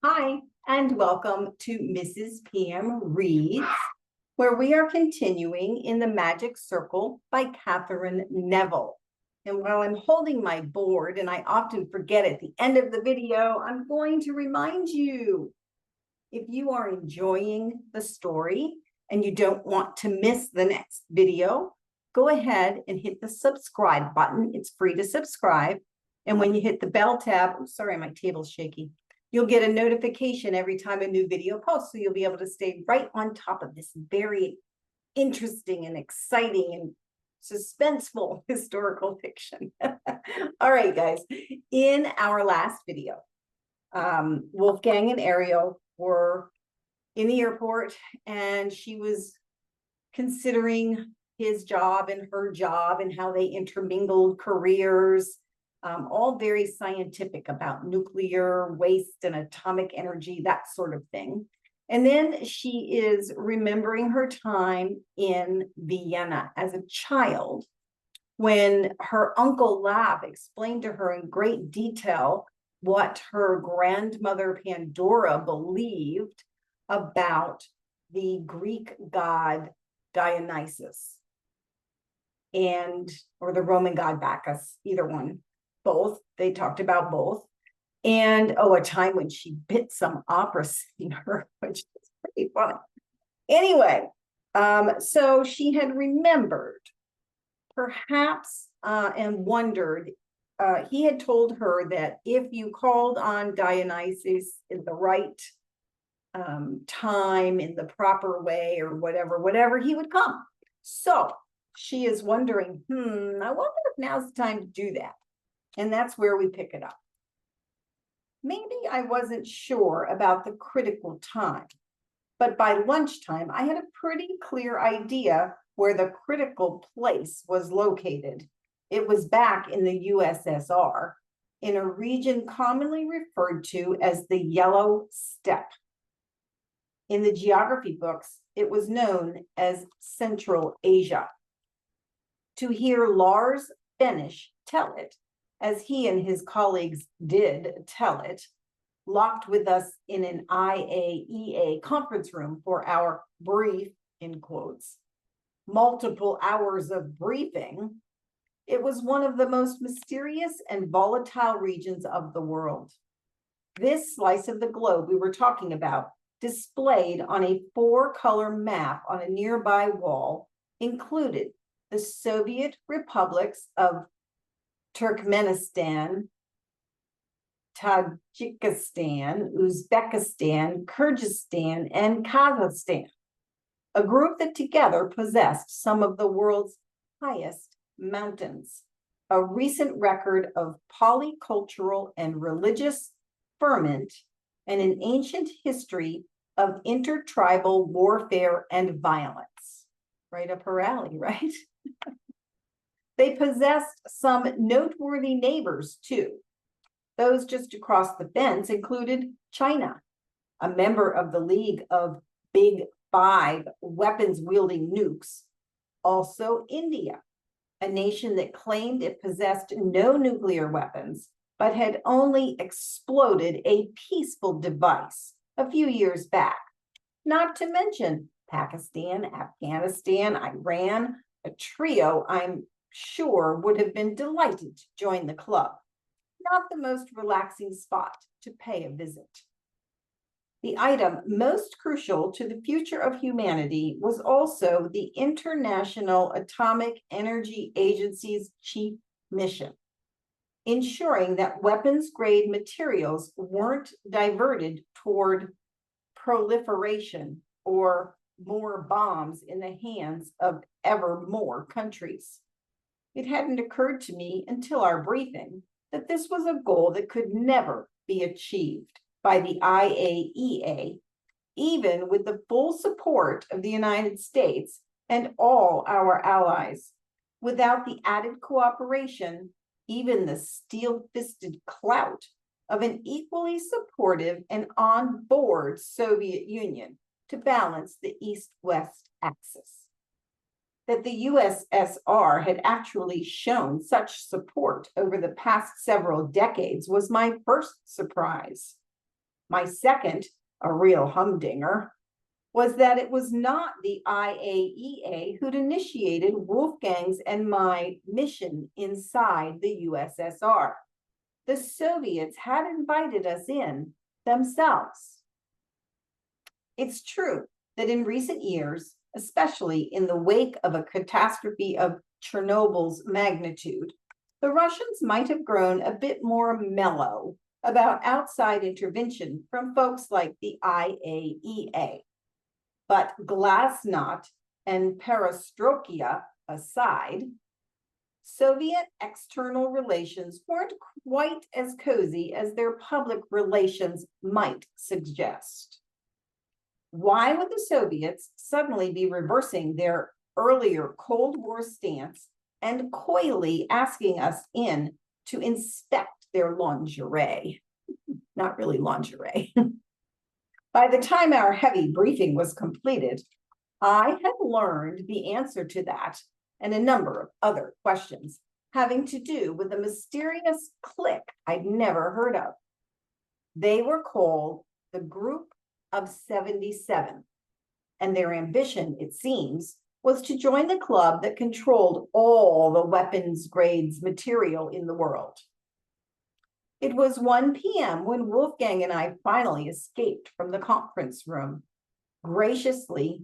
Hi, and welcome to Mrs. PM Reads, where we are continuing in the Magic Circle by Katherine Neville. And while I'm holding my board, and I often forget at the end of the video, I'm going to remind you, if you are enjoying the story and you don't want to miss the next video, go ahead and hit the subscribe button. It's free to subscribe. And when you hit the bell tab, oh, sorry, my table's shaky. You'll get a notification every time a new video posts, so you'll be able to stay right on top of this very interesting and exciting and suspenseful historical fiction. All right, guys. In our last video, Wolfgang and Ariel were in the airport, and she was considering his job and her job and how they intermingled careers. All very scientific about nuclear waste and atomic energy, that sort of thing. And then she is remembering her time in Vienna as a child when her uncle Lav explained to her in great detail what her grandmother Pandora believed about the Greek god Dionysus or the Roman god Bacchus, either one. Both. They talked about both. And a time when she bit some opera singer, which is pretty funny. Anyway, so she had remembered, perhaps, and wondered. He had told her that if you called on Dionysus in the right time, in the proper way, or whatever, he would come. So she is wondering, I wonder if now's the time to do that. And that's where we pick it up. Maybe I wasn't sure about the critical time, but by lunchtime, I had a pretty clear idea where the critical place was located. It was back in the USSR, in a region commonly referred to as the Yellow Steppe. In the geography books, it was known as Central Asia. To hear Lars Benish tell it, as he and his colleagues did tell it, locked with us in an IAEA conference room for our brief, in quotes, multiple hours of briefing, it was one of the most mysterious and volatile regions of the world. This slice of the globe we were talking about, displayed on a 4-color map on a nearby wall, included the Soviet republics of Turkmenistan, Tajikistan, Uzbekistan, Kyrgyzstan, and Kazakhstan, a group that together possessed some of the world's highest mountains, a recent record of polycultural and religious ferment, and an ancient history of intertribal warfare and violence. Right up her alley, right? They possessed some noteworthy neighbors, too. Those just across the fence included China, a member of the League of Big Five weapons-wielding nukes. Also India, a nation that claimed it possessed no nuclear weapons, but had only exploded a peaceful device a few years back. Not to mention Pakistan, Afghanistan, Iran, a trio I'm sure would have been delighted to join the club. Not the most relaxing spot to pay a visit. The item most crucial to the future of humanity was also the International Atomic Energy Agency's chief mission, ensuring that weapons-grade materials weren't diverted toward proliferation or more bombs in the hands of ever more countries. It hadn't occurred to me until our briefing that this was a goal that could never be achieved by the IAEA, even with the full support of the United States and all our allies. Without the added cooperation, even the steel-fisted clout of an equally supportive and on-board Soviet Union to balance the East-West axis. That the USSR had actually shown such support over the past several decades was my first surprise. My second, a real humdinger, was that it was not the IAEA who'd initiated Wolfgang's and my mission inside the USSR. The Soviets had invited us in themselves. It's true that in recent years, especially in the wake of a catastrophe of Chernobyl's magnitude, the Russians might have grown a bit more mellow about outside intervention from folks like the IAEA. But glasnost and perestroika aside, Soviet external relations weren't quite as cozy as their public relations might suggest. Why would the Soviets suddenly be reversing their earlier Cold War stance and coyly asking us in to inspect their lingerie? Not really lingerie. By the time our heavy briefing was completed, I had learned the answer to that and a number of other questions having to do with a mysterious clique I'd never heard of. They were called the Group of 77, and their ambition, it seems, was to join the club that controlled all the weapons grades material in the world. It was 1 p.m. when Wolfgang and I finally escaped from the conference room, graciously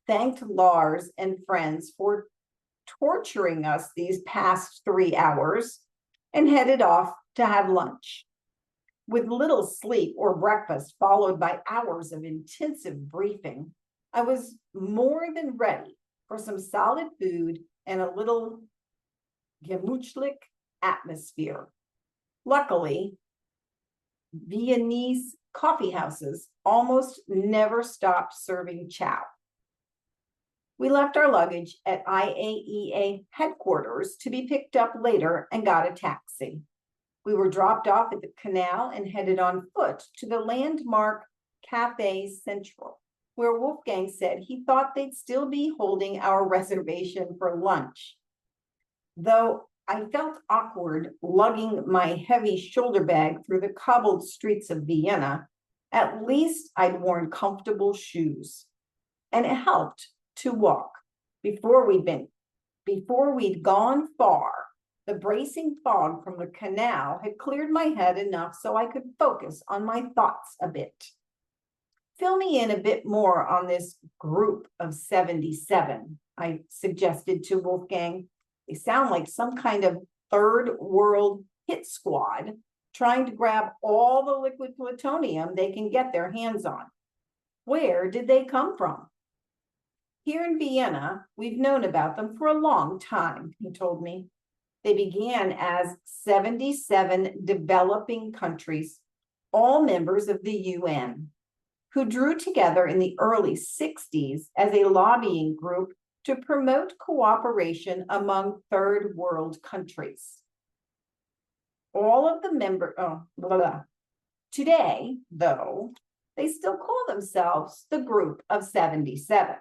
thanked Lars and friends for torturing us these past 3 hours, and headed off to have lunch. With little sleep or breakfast, followed by hours of intensive briefing, I was more than ready for some solid food and a little gemütlich atmosphere. Luckily, Viennese coffee houses almost never stopped serving chow. We left our luggage at IAEA headquarters to be picked up later and got a taxi. We were dropped off at the canal and headed on foot to the landmark Café Central, where Wolfgang said he thought they'd still be holding our reservation for lunch. Though I felt awkward lugging my heavy shoulder bag through the cobbled streets of Vienna, at least I'd worn comfortable shoes. And it helped to walk. Before we'd gone far, the bracing fog from the canal had cleared my head enough so I could focus on my thoughts a bit. Fill me in a bit more on this Group of 77, I suggested to Wolfgang. They sound like some kind of third world hit squad trying to grab all the liquid plutonium they can get their hands on. Where did they come from? Here in Vienna, we've known about them for a long time, he told me. They began as 77 developing countries, all members of the UN, who drew together in the early 60s as a lobbying group to promote cooperation among third world countries. All of the members, Today, though, they still call themselves the Group of 77.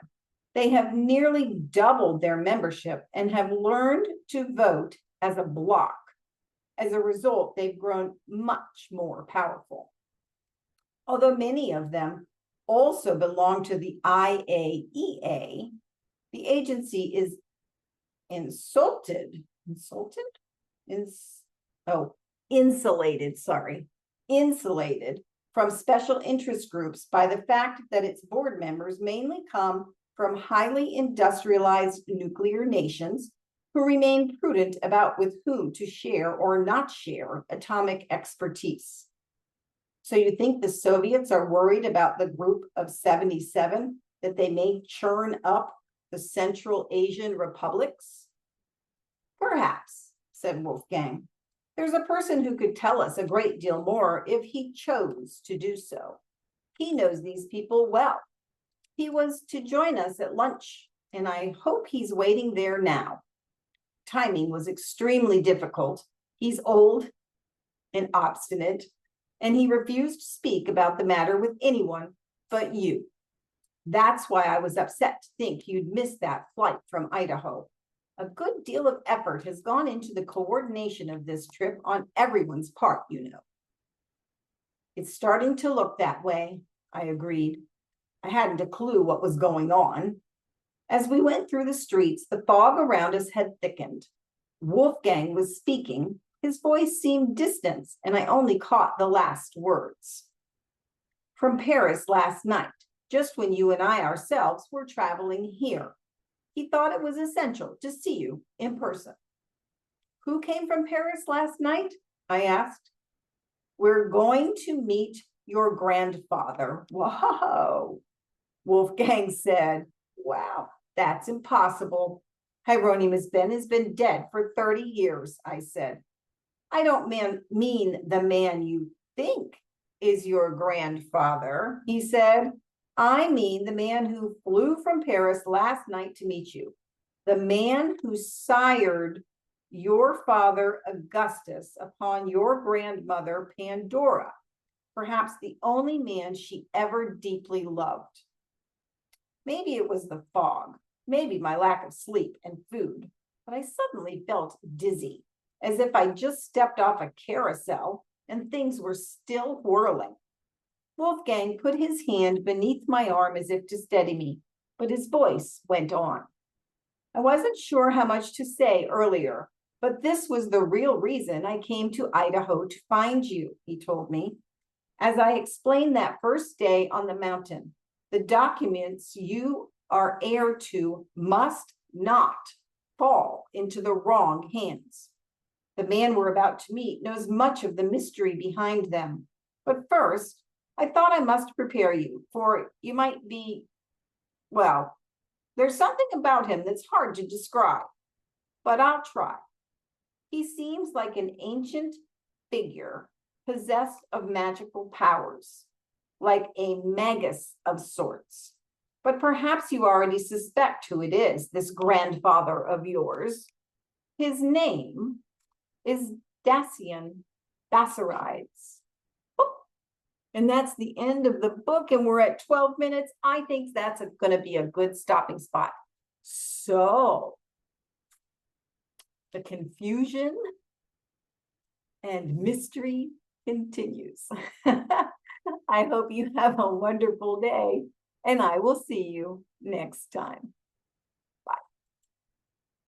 They have nearly doubled their membership and have learned to vote as a bloc. As a result, they've grown much more powerful. Although many of them also belong to the IAEA, the agency is insulated from special interest groups by the fact that its board members mainly come from highly industrialized nuclear nations who remain prudent about with whom to share or not share atomic expertise. So you think the Soviets are worried about the Group of 77, that they may churn up the Central Asian republics? Perhaps, said Wolfgang. There's a person who could tell us a great deal more if he chose to do so. He knows these people well. He was to join us at lunch, and I hope he's waiting there now. Timing was extremely difficult. He's old and obstinate, and he refused to speak about the matter with anyone but you. That's why I was upset to think you'd missed that flight from Idaho. A good deal of effort has gone into the coordination of this trip on everyone's part, you know. It's starting to look that way, I agreed. I hadn't a clue what was going on. As we went through the streets, the fog around us had thickened. Wolfgang was speaking. His voice seemed distant, and I only caught the last words. From Paris last night, just when you and I ourselves were traveling here. He thought it was essential to see you in person. Who came from Paris last night? I asked. We're going to meet your grandfather. Whoa, Wolfgang said. Wow, that's impossible. Hieronymus Behn has been dead for 30 years, I said. I don't mean the man you think is your grandfather, he said. I mean the man who flew from Paris last night to meet you. The man who sired your father Augustus upon your grandmother Pandora, perhaps the only man she ever deeply loved. Maybe it was the fog, maybe my lack of sleep and food, but I suddenly felt dizzy, as if I just stepped off a carousel and things were still whirling. Wolfgang put his hand beneath my arm as if to steady me, but his voice went on. I wasn't sure how much to say earlier, but this was the real reason I came to Idaho to find you, he told me. As I explained that first day on the mountain, the documents you are heir to must not fall into the wrong hands. The man we're about to meet knows much of the mystery behind them. But first, I thought I must prepare you, for you might be, well, there's something about him that's hard to describe, but I'll try. He seems like an ancient figure possessed of magical powers, like a magus of sorts. But perhaps you already suspect who it is, this grandfather of yours. His name is Dacian Bassarides. Oh, and that's the end of the book, and we're at 12 minutes. I think that's going to be a good stopping spot. So, the confusion and mystery continues. I hope you have a wonderful day, and I will see you next time.